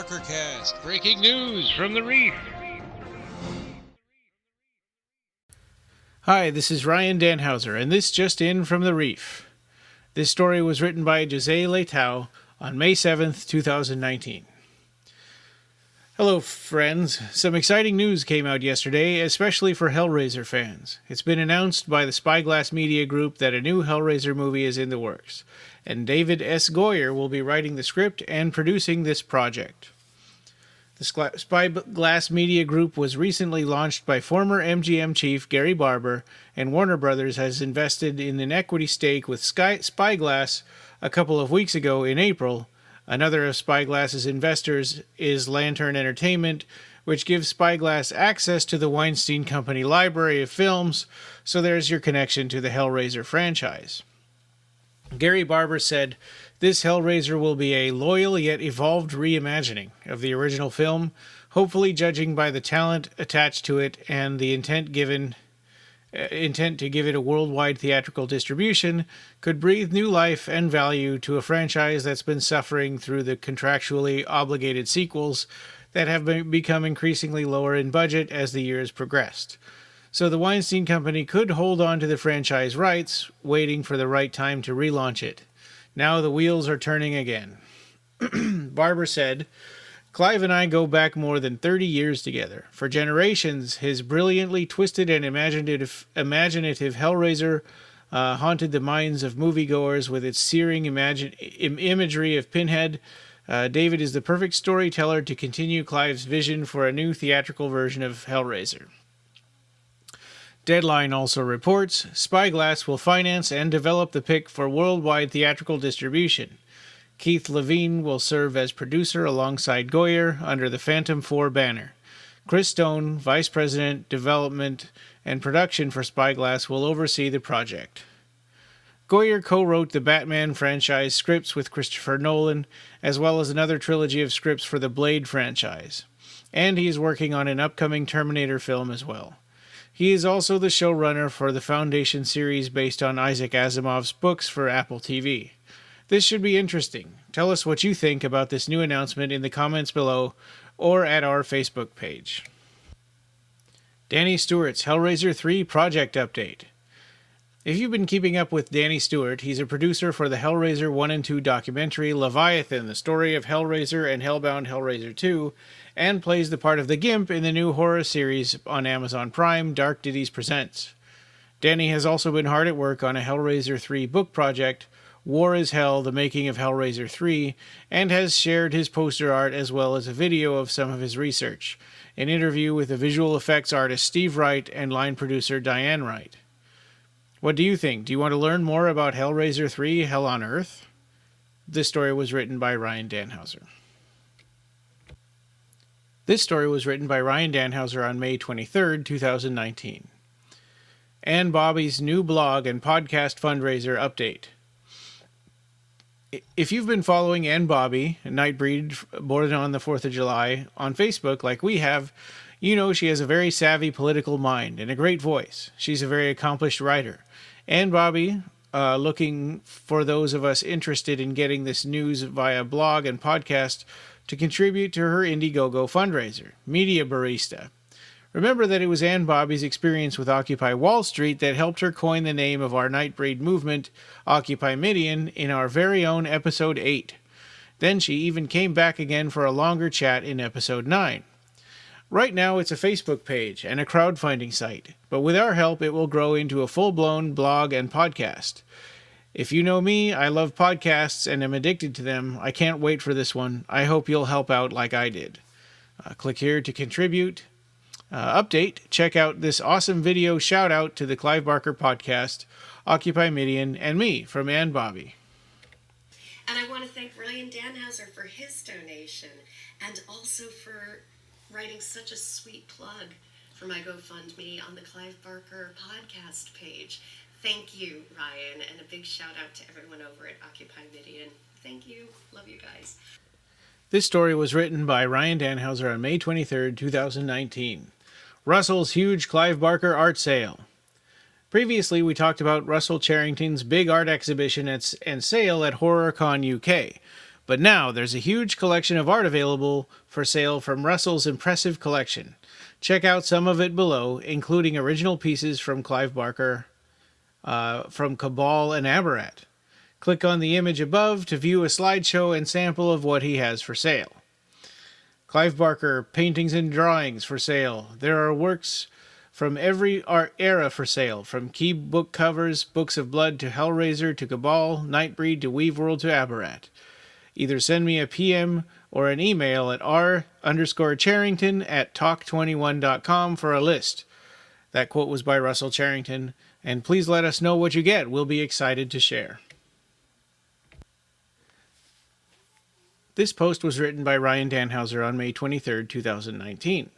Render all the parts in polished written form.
Barker Cast. Breaking news from the Reef. Hi, this is Ryan Danhauser, and this just in from the Reef. This story was written by Jose Leitao on May 7th, 2019. Hello, friends. Some exciting news came out yesterday, especially for Hellraiser fans. It's been announced by the Spyglass Media Group that a new Hellraiser movie is in the works, and David S. Goyer will be writing the script and producing this project. The Spyglass Media Group was recently launched by former MGM chief Gary Barber, and Warner Brothers has invested in an equity stake with Spyglass a couple of weeks ago in April. Another of Spyglass's investors is Lantern Entertainment, which gives Spyglass access to the Weinstein Company library of films, so there's your connection to the Hellraiser franchise. Gary Barber said, "This Hellraiser will be a loyal yet evolved reimagining of the original film, hopefully judging by the talent attached to it and the intent to give it a worldwide theatrical distribution, could breathe new life and value to a franchise that's been suffering through the contractually obligated sequels that have become increasingly lower in budget as the years progressed. So the Weinstein Company could hold on to the franchise rights, waiting for the right time to relaunch it. Now the wheels are turning again." Barber said, "Clive and I go back more than 30 years together. For generations, his brilliantly twisted and imaginative Hellraiser haunted the minds of moviegoers with its searing imagery of Pinhead. David is the perfect storyteller to continue Clive's vision for a new theatrical version of Hellraiser." Deadline also reports Spyglass will finance and develop the pick for worldwide theatrical distribution. Keith Levine will serve as producer alongside Goyer under the Phantom 4 banner. Chris Stone, Vice President, Development and Production for Spyglass, will oversee the project. Goyer co-wrote the Batman franchise scripts with Christopher Nolan, as well as another trilogy of scripts for the Blade franchise. And he is working on an upcoming Terminator film as well. He is also the showrunner for the Foundation series based on Isaac Asimov's books for Apple TV. This should be interesting. Tell us what you think about this new announcement in the comments below or at our Facebook page. Danny Stewart's Hellraiser III project update. If you've been keeping up with Danny Stewart, he's a producer for the Hellraiser 1 and 2 documentary Leviathan, the story of Hellraiser and Hellbound Hellraiser 2, and plays the part of the Gimp in the new horror series on Amazon Prime, Dark Ditties Presents. Danny has also been hard at work on a Hellraiser 3 book project, War is Hell, the Making of Hellraiser 3, and has shared his poster art as well as a video of some of his research, an interview with the visual effects artist Steve Wright and line producer Diane Wright. What do you think? Do you want to learn more about Hellraiser 3, Hell on Earth? This story was written by Ryan Danhauser. This story was written by Ryan Danhauser on May 23rd, 2019. Ann Bobby's new blog and podcast fundraiser update. If you've been following Ann Bobby, Nightbreed, born on the 4th of July, on Facebook like we have, you know she has a very savvy political mind and a great voice. She's a very accomplished writer. Ann Bobby, looking for those of us interested in getting this news via blog and podcast to contribute to her Indiegogo fundraiser, Media Barista. Remember that it was Ann Bobby's experience with Occupy Wall Street that helped her coin the name of our Nightbreed movement, Occupy Midian, in our very own Episode 8. Then she even came back again for a longer chat in Episode 9. Right now it's a Facebook page and a crowdfunding site, but with our help it will grow into a full-blown blog and podcast. If you know me, I love podcasts and am addicted to them. I can't wait for this one. I hope you'll help out like I did. Click here to contribute. Update, check out this awesome video shout out to the Clive Barker podcast, Occupy Midian, and me from Ann Bobby. And I want to thank Ryan Danhauser for his donation and also for writing such a sweet plug for my GoFundMe on the Clive Barker podcast page. Thank you, Ryan, and a big shout out to everyone over at Occupy Midian. Thank you. Love you guys. This story was written by Ryan Danhauser on May 23rd, 2019. Russell's huge Clive Barker art sale. Previously, we talked about Russell Charrington's big art exhibition and sale at HorrorCon UK, But now there's a huge collection of art available for sale from Russell's impressive collection. Check out some of it below, including original pieces from Clive Barker, from Cabal and Abarat. Click on the image above to view a slideshow and sample of what he has for sale. Clive Barker, paintings and drawings for sale. There are works from every art era for sale, from key book covers, Books of Blood to Hellraiser to Cabal, Nightbreed to Weaveworld to Abarat. Either send me a PM or an email at r_Charrington@talk21.com for a list. That quote was by Russell Charrington, and please let us know what you get. We'll be excited to share. This post was written by Ryan Danhauser on May 23, 2019.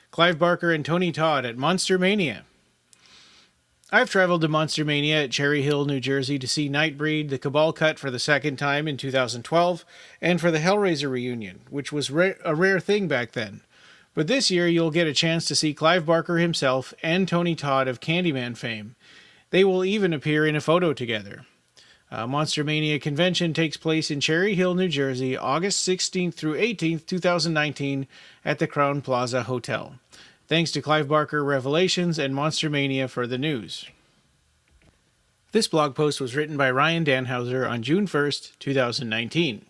Clive Barker and Tony Todd at Monster Mania. I've traveled to Monster Mania at Cherry Hill, New Jersey to see Nightbreed, the Cabal cut for the second time in 2012, and for the Hellraiser reunion, which was a rare thing back then. But this year you'll get a chance to see Clive Barker himself and Tony Todd of Candyman fame. They will even appear in a photo together. Monster Mania convention takes place in Cherry Hill, New Jersey, August 16th through 18th, 2019 at the Crown Plaza Hotel. Thanks to Clive Barker Revelations and Monster Mania for the news. This blog post was written by Ryan Danhauser on June 1st, 2019.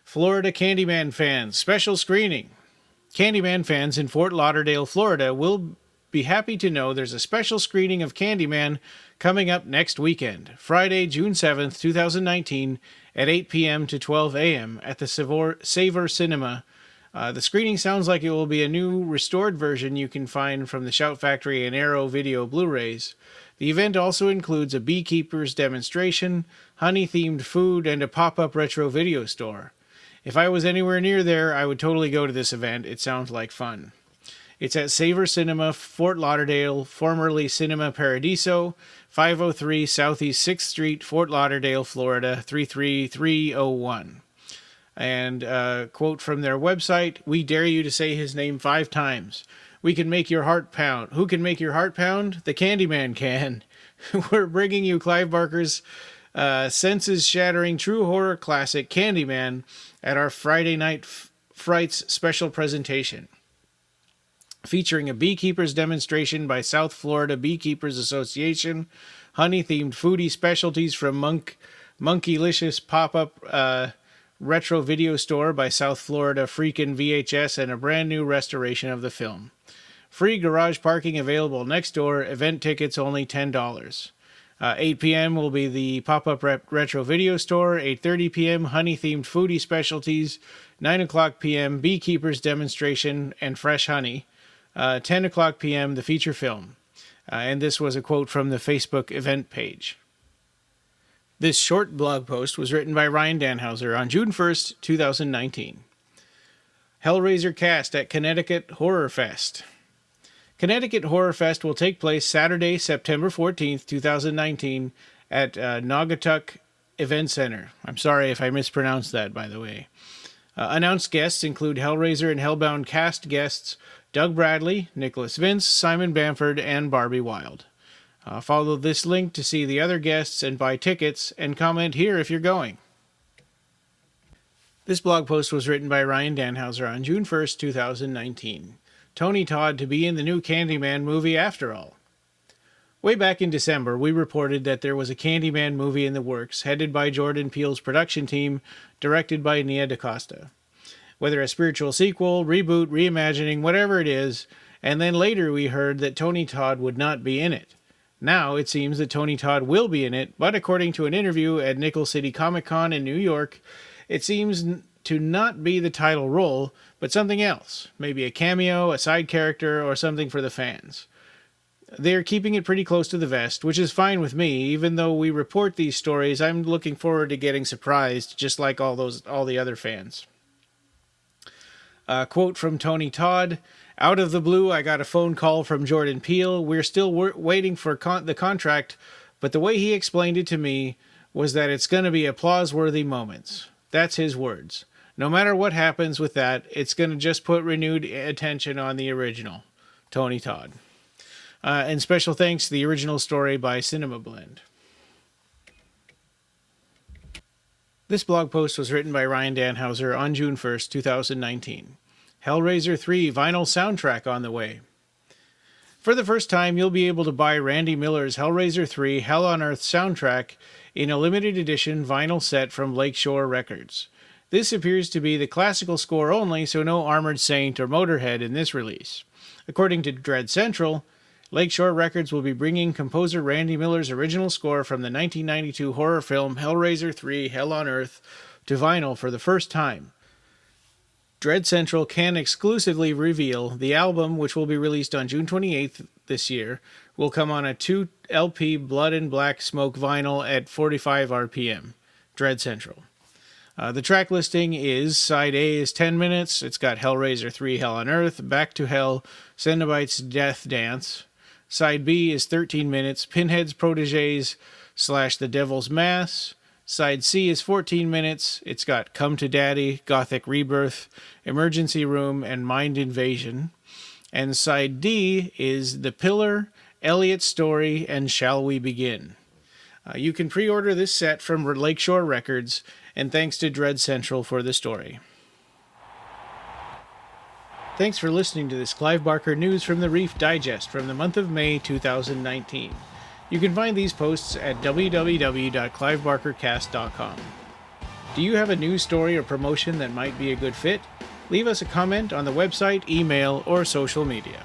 Florida Candyman fans, special screening. Candyman fans in Fort Lauderdale, Florida will be happy to know there's a special screening of Candyman coming up next weekend, Friday, June 7th, 2019 at 8 p.m. to 12 a.m. at the Savor Cinema. The screening sounds like it will be a new restored version you can find from the Shout Factory and Arrow Video Blu-rays. The event also includes a beekeeper's demonstration, honey-themed food, and a pop-up retro video store. If I was anywhere near there, I would totally go to this event. It sounds like fun. It's at Savor Cinema, Fort Lauderdale, formerly Cinema Paradiso, 503 Southeast 6th Street, Fort Lauderdale, Florida, 33301. And a quote from their website, "We dare you to say his name 5 times. We can make your heart pound." Who can make your heart pound? The Candyman can. We're bringing you Clive Barker's senses-shattering true horror classic Candyman at our Friday Night Frights special presentation, featuring a beekeeper's demonstration by South Florida Beekeepers Association, honey-themed foodie specialties from Monkeylicious pop-up retro video store by South Florida Freakin' VHS, and a brand new restoration of the film. Free garage parking available next door. Event tickets only $10. 8 p.m. will be the pop-up retro video store. 8:30 p.m. honey-themed foodie specialties. 9 o'clock p.m. beekeepers demonstration and fresh honey. 10 o'clock p.m. the feature film. And this was a quote from the Facebook event page. This short blog post was written by Ryan Danhauser on June 1st, 2019. Hellraiser cast at Connecticut Horror Fest. Connecticut Horror Fest will take place Saturday, September 14th, 2019 at Naugatuck Event Center. I'm sorry if I mispronounced that, by the way. Announced guests include Hellraiser and Hellbound cast guests Doug Bradley, Nicholas Vince, Simon Bamford, and Barbie Wilde. Follow this link to see the other guests and buy tickets, and comment here if you're going. This blog post was written by Ryan Danhauser on June 1st, 2019. Tony Todd to be in the new Candyman movie after all. Way back in December, we reported that there was a Candyman movie in the works, headed by Jordan Peele's production team, directed by Nia DaCosta. Whether a spiritual sequel, reboot, reimagining, whatever it is, and then later we heard that Tony Todd would not be in it. Now it seems that Tony Todd will be in it, but according to an interview at Nickel City Comic Con in New York, it seems to not be the title role, but something else. Maybe a cameo, a side character, or something for the fans. They're keeping it pretty close to the vest, which is fine with me. Even though we report these stories, I'm looking forward to getting surprised, just like all the other fans. Quote from Tony Todd: "Out of the blue, I got a phone call from Jordan Peele. We're still waiting for the contract, but the way he explained it to me was that it's going to be applause-worthy moments." That's his words. No matter what happens with that, it's going to just put renewed attention on the original. Tony Todd. And special thanks to the original story by Cinema Blend. This blog post was written by Ryan Danhauser on June 1st, 2019. Hellraiser III vinyl soundtrack on the way. For the first time, you'll be able to buy Randy Miller's Hellraiser III Hell on Earth soundtrack in a limited edition vinyl set from Lakeshore Records. This appears to be the classical score only, so no Armored Saint or Motorhead in this release. According to Dread Central, Lakeshore Records will be bringing composer Randy Miller's original score from the 1992 horror film Hellraiser III Hell on Earth to vinyl for the first time. Dread Central can exclusively reveal the album, which will be released on June 28th this year, will come on a 2-LP Blood and Black Smoke vinyl at 45 RPM. Dread Central. The track listing is, side A is 10 minutes, it's got Hellraiser III Hell on Earth, Back to Hell, Cenobite's Death Dance. Side B is 13 minutes, Pinhead's Proteges / The Devil's Mass. Side C is 14 minutes. It's got Come to Daddy, Gothic Rebirth, Emergency Room, and Mind Invasion. And side D is The Pillar, Elliot's Story, and Shall We Begin. You can pre-order this set from Lakeshore Records, and thanks to Dread Central for the story. Thanks for listening to this Clive Barker News from the Reef Digest from the month of May 2019. You can find these posts at www.clivebarkercast.com. Do you have a news story or promotion that might be a good fit? Leave us a comment on the website, email, or social media.